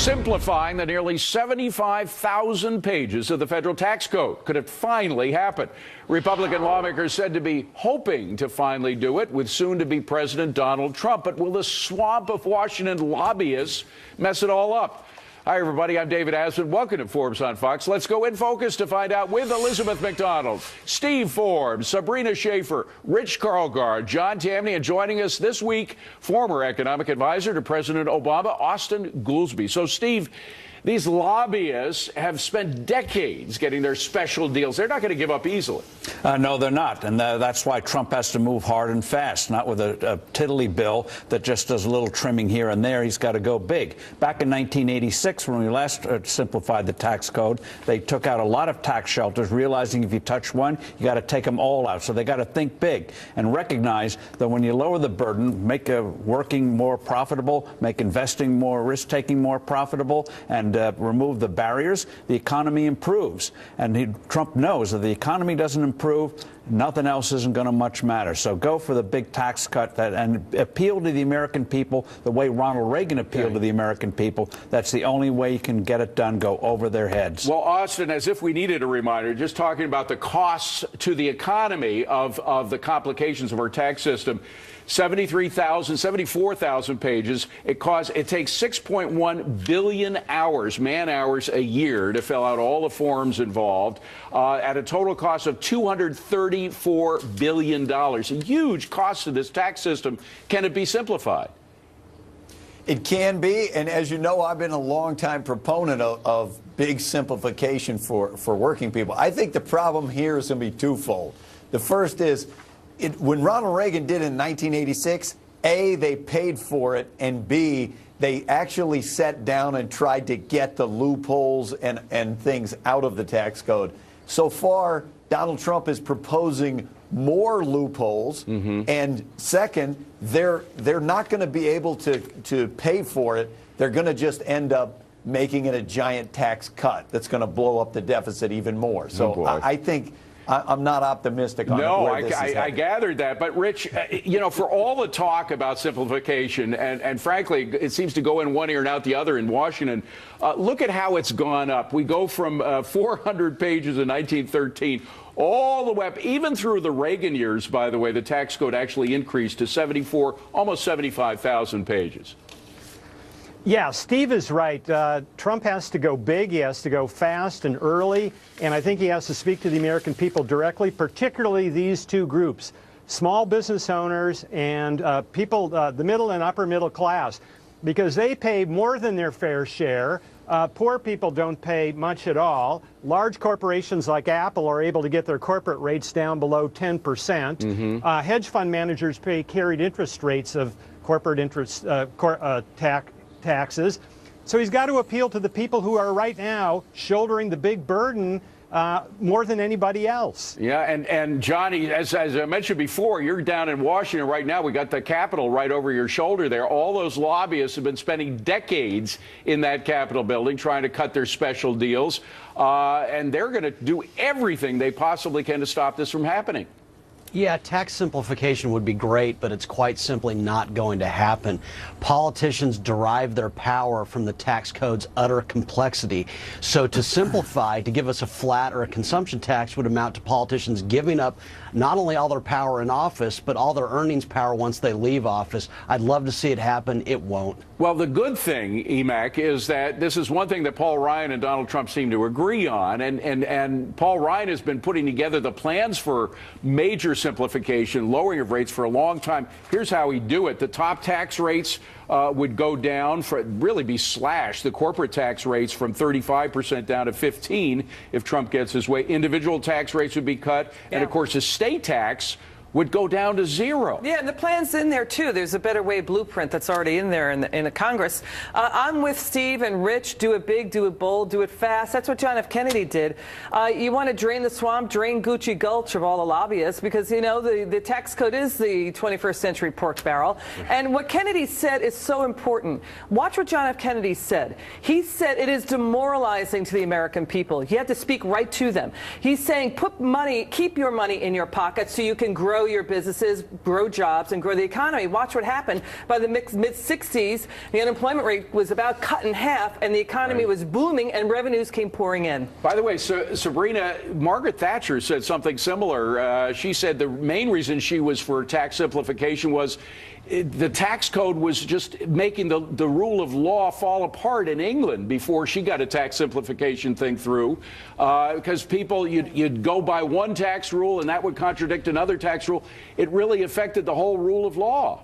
Simplifying the nearly 75,000 pages of the federal tax code. Could it finally happen? Republican lawmakers said to be hoping to finally do it with soon-to-be President Donald Trump. But will the swamp of Washington lobbyists mess it all up? Hi, everybody. I'm David Asman. Welcome to Forbes on Fox. Let's go in focus to find out with Elizabeth McDonald, Steve Forbes, Sabrina Schaefer, Rich Karlgaard, John Tamny, and joining us this week, former economic advisor to President Obama, Austin Goolsbee. So, Steve, these lobbyists have spent decades getting their special deals. They're not going to give up easily. No, they're not. And that's why Trump has to move hard and fast, not with a tiddly bill that just does a little trimming here and there. He's got to go big. Back in 1986, when we last simplified the tax code, they took out a lot of tax shelters, realizing if you touch one, you got to take them all out. So they got to think big and recognize that when you lower the burden, make working more profitable, make investing more, risk-taking more profitable, and remove the barriers, the economy improves. And Trump knows that the economy doesn't improve, nothing else isn't going to much matter. So go for the big tax cut and appeal to the American people the way Ronald Reagan appealed to the American people. That's the only way you can get it done, go over their heads. Well, Austin, as if we needed a reminder, just talking about the costs to the economy of the complications of our tax system. 74,000 pages. It takes 6.1 billion hours, man hours a year to fill out all the forms involved at a total cost of $234 billion. A huge cost to this tax system. Can it be simplified? It can be, and as you know, I've been a longtime proponent of big simplification for working people. I think the problem here is going to be twofold. The first is, when Ronald Reagan did it in 1986, A, they paid for it, and B, they actually sat down and tried to get the loopholes and things out of the tax code. So far, Donald Trump is proposing more loopholes, and second, they're not going to be able to pay for it. They're going to just end up making it a giant tax cut that's going to blow up the deficit even more. So I think I'm not optimistic on where this is headed. I gathered that. But, Rich, you know, for all the talk about simplification, and frankly, it seems to go in one ear and out the other in Washington, look at how it's gone up. We go from 400 pages in 1913 all the way up, even through the Reagan years, by the way, the tax code actually increased to almost 75,000 pages. Yeah, Steve is right. Trump has to go big. He has to go fast and early. And I think he has to speak to the American people directly, particularly these two groups, small business owners and people, the middle and upper middle class, because they pay more than their fair share. Poor people don't pay much at all. Large corporations like Apple are able to get their corporate rates down below 10%. Hedge fund managers pay carried interest rates of corporate interest taxes. So he's got to appeal to the people who are right now shouldering the big burden more than anybody else. Yeah, and Johnny, as I mentioned before, you're down in Washington right now. We got the Capitol right over your shoulder there. All those lobbyists have been spending decades in that Capitol building trying to cut their special deals, and they're going to do everything they possibly can to stop this from happening. Yeah, tax simplification would be great, but it's quite simply not going to happen. Politicians derive their power from the tax code's utter complexity. So to simplify, to give us a flat or a consumption tax would amount to politicians giving up not only all their power in office, but all their earnings power once they leave office. I'd love to see it happen. It won't. Well, the good thing, Emac, is that this is one thing that Paul Ryan and Donald Trump seem to agree on. And Paul Ryan has been putting together the plans for major simplification, lowering of rates for a long time. Here's how he'd do it. The top tax rates would go down, really be slashed. The corporate tax rates from 35% down to 15% if Trump gets his way. Individual tax rates would be cut. Yeah. And, of course, the state tax would go down to zero. Yeah, and the plan's in there, too. There's a better way blueprint that's already in there in the Congress. I'm with Steve and Rich. Do it big, do it bold, do it fast. That's what John F. Kennedy did. You want to drain the swamp, drain Gucci Gulch of all the lobbyists, because, you know, the tax code is the 21st century pork barrel. And what Kennedy said is so important. Watch what John F. Kennedy said. He said it is demoralizing to the American people. You have to speak right to them. He's saying keep your money in your pocket so you can grow grow your businesses, grow jobs, and grow the economy. Watch what happened. By the mid-60s, the unemployment rate was about cut in half, and the economy was booming, and revenues came pouring in. By the way, Sabrina, Margaret Thatcher said something similar. She said the main reason she was for tax simplification was the tax code was just making the rule of law fall apart in England before she got a tax simplification thing through, because people, you'd go by one tax rule and that would contradict another tax rule. It really affected the whole rule of law.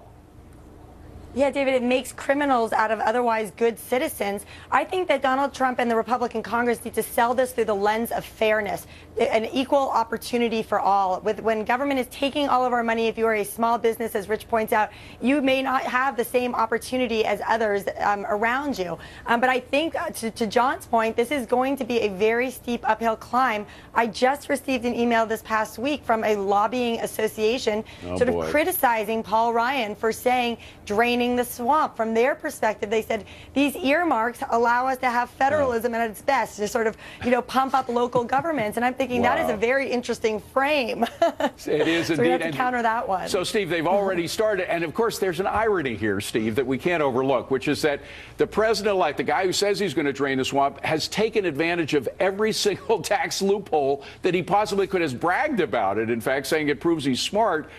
Yeah, David, it makes criminals out of otherwise good citizens. I think that Donald Trump and the Republican Congress need to sell this through the lens of fairness, an equal opportunity for all. When government is taking all of our money, if you are a small business, as Rich points out, you may not have the same opportunity as others around you. But I think, to John's point, this is going to be a very steep uphill climb. I just received an email this past week from a lobbying association of criticizing Paul Ryan for saying draining the swamp. From their perspective, they said these earmarks allow us to have federalism at its best, to sort of, pump up local governments. And I'm thinking that is a very interesting frame. It is so indeed. We have to counter that one. So, Steve, they've already started. And, of course, there's an irony here, Steve, that we can't overlook, which is that the president-elect, the guy who says he's going to drain the swamp, has taken advantage of every single tax loophole that he possibly could, has bragged about it, in fact, saying it proves he's smart.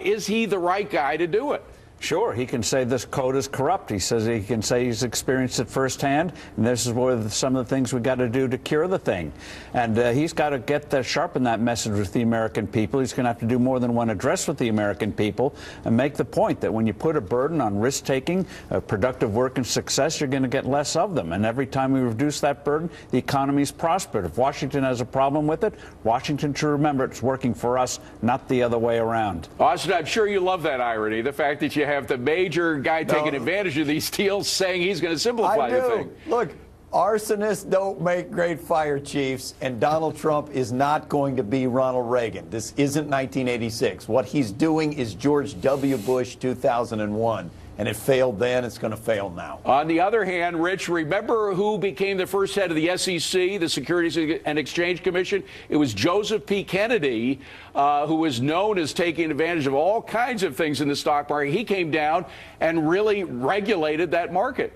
Is he the right guy to do it? Sure, he can say this code is corrupt. He can say he's experienced it firsthand, and this is one of some of the things we got to do to cure the thing. And he's got to sharpen that message with the American people. He's going to have to do more than one address with the American people and make the point that when you put a burden on risk-taking, productive work and success, you're going to get less of them. And every time we reduce that burden, the economy's prospered. If Washington has a problem with it, Washington should remember it's working for us, not the other way around. Austin, I'm sure you love that irony, the fact that you have the major guy taking advantage of these deals saying he's going to simplify the thing. Look, arsonists don't make great fire chiefs, and Donald Trump is not going to be Ronald Reagan. This isn't 1986. What he's doing is George W. Bush 2001. And it failed then, it's going to fail now. On the other hand, Rich, remember who became the first head of the SEC, the Securities and Exchange Commission? It was Joseph P. Kennedy, who was known as taking advantage of all kinds of things in the stock market. He came down and really regulated that market.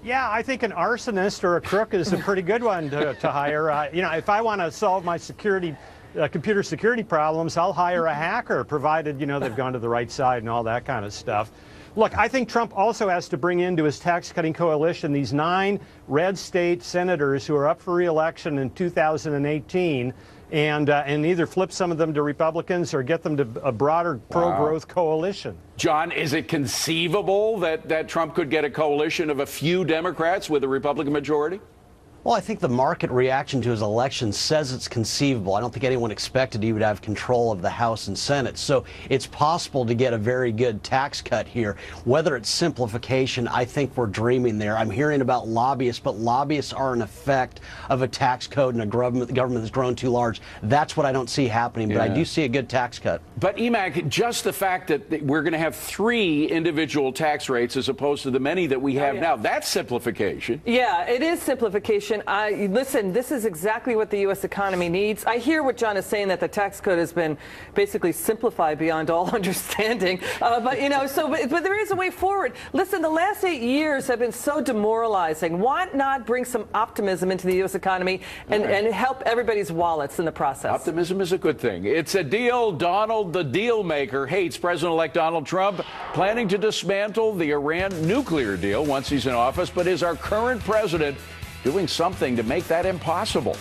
Yeah, I think an arsonist or a crook is a pretty good one to hire. If I want to solve my computer security problems, I'll hire a hacker, provided, they've gone to the right side and all that kind of stuff. Look, I think Trump also has to bring into his tax-cutting coalition these 9 red state senators who are up for re-election in 2018 and either flip some of them to Republicans or get them to a broader pro-growth coalition. John, is it conceivable that Trump could get a coalition of a few Democrats with a Republican majority? Well, I think the market reaction to his election says it's conceivable. I don't think anyone expected he would have control of the House and Senate. So it's possible to get a very good tax cut here. Whether it's simplification, I think we're dreaming there. I'm hearing about lobbyists, but lobbyists are an effect of a tax code and a government that's grown too large. That's what I don't see happening, but I do see a good tax cut. But, Emac, just the fact that we're going to have 3 individual tax rates as opposed to the many that we have now, that's simplification. Yeah, it is simplification. Listen, this is exactly what the U.S. economy needs. I hear what John is saying, that the tax code has been basically simplified beyond all understanding. But there is a way forward. Listen, the last 8 years have been so demoralizing. Why not bring some optimism into the U.S. economy and help everybody's wallets in the process? Optimism is a good thing. It's a deal. Donald, the deal maker, hates President-elect Donald Trump, planning to dismantle the Iran nuclear deal once he's in office, but is our current president doing something to make that impossible?